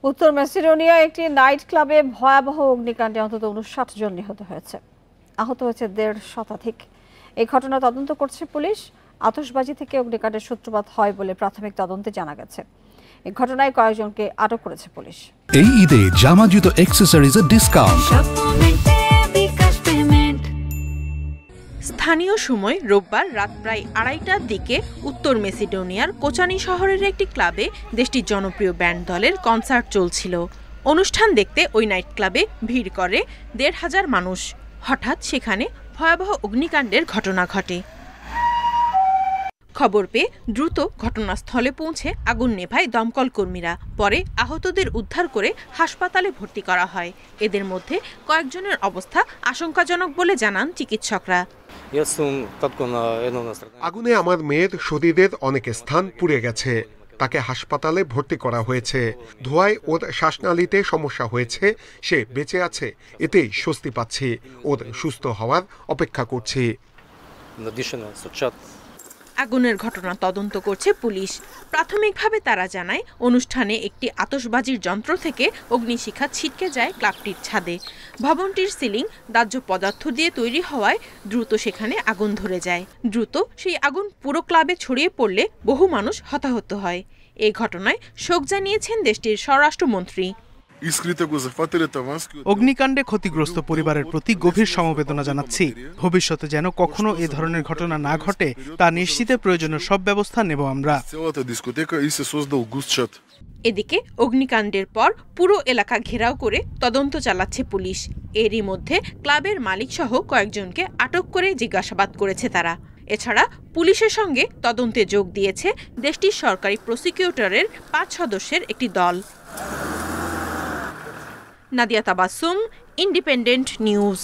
উত্তর ম্যাসিডোনিয়া একটি নাইট ক্লাবে ভয়াবহ অগ্নিকাণ্ডে অন্তত ৫৯ জন নিহত হয়েছে, আহত হয়েছে ১৫০ শতাধিক। এই ঘটনা তদন্ত করছে পুলিশ। আতশবাজি থেকে অগ্নিকাণ্ডের সূত্রপাত হয় বলে প্রাথমিক তদন্তে জানা গেছে। এই ঘটনায় কয়েকজনকে আটক করেছে পুলিশ। এই ঈদে জামা জুতো অ্যাকসেসরিজের ডিসকাউন্ট। স্থানীয় সময় রোববার রাত প্রায় ২:৩০টার দিকে উত্তর মেসিডোনিয়ার কোচানি শহরের একটি ক্লাবে দেশটির জনপ্রিয় ব্যান্ড দলের কনসার্ট চলছিল। অনুষ্ঠান দেখতে ওই নাইট ক্লাবে ভিড় করে ১৫০০ মানুষ। হঠাৎ সেখানে ভয়াবহ অগ্নিকাণ্ডের ঘটনা ঘটে। খবর পেয়ে দ্রুত ঘটনাস্থলে পৌঁছে আগুন নেভায় দমকল কর্মীরা। পরে আহতদের উদ্ধার করে হাসপাতালে ভর্তি করা হয়। এদের মধ্যে কয়েকজনের অবস্থা আশঙ্কাজনক বলে জানান চিকিৎসকরা। আগুনে আমার মেয়ের শরীরের অনেক স্থান পুড়ে গেছে, তাকে হাসপাতালে ভর্তি করা হয়েছে। ধোঁয়ায় ওর শ্বাসনালীতে সমস্যা হয়েছে, সে বেঁচে আছে, এতেই স্বস্তি পাচ্ছি। ওর সুস্থ হওয়ার অপেক্ষা করছি। আগুনের ঘটনা তদন্ত করছে পুলিশ। প্রাথমিকভাবে তারা জানায় অনুষ্ঠানে একটি আতশবাজির যন্ত্র থেকে অগ্নিশিখা ছিটকে যায় ক্লাবটির ছাদে। ভবনটির সিলিং দাহ্য পদার্থ দিয়ে তৈরি হওয়ায় দ্রুত সেখানে আগুন ধরে যায়। দ্রুত সেই আগুন পুরো ক্লাবে ছড়িয়ে পড়লে বহু মানুষ হতাহত হয়। এই ঘটনায় শোক জানিয়েছেন দেশটির স্বরাষ্ট্রমন্ত্রী। অগ্নিকাণ্ডে ক্ষতিগ্রস্ত পরিবারের প্রতি গভীর সমবেদনা জানাচ্ছি। ভবিষ্যতে যেন কখনো এ ধরনের ঘটনা না ঘটে তা নিশ্চিতে প্রয়োজনীয় সব ব্যবস্থা নেব আমরা। এদিকে অগ্নিকাণ্ডের পর পুরো এলাকা ঘেরাও করে তদন্ত চালাচ্ছে পুলিশ। এরই মধ্যে ক্লাবের মালিক সহ কয়েকজনকে আটক করে জিজ্ঞাসাবাদ করেছে তারা। এছাড়া পুলিশের সঙ্গে তদন্তে যোগ দিয়েছে দেশটির সরকারি প্রসিকিউটরের ৫ সদস্যের একটি দল। Nadia Tabassum, independent news.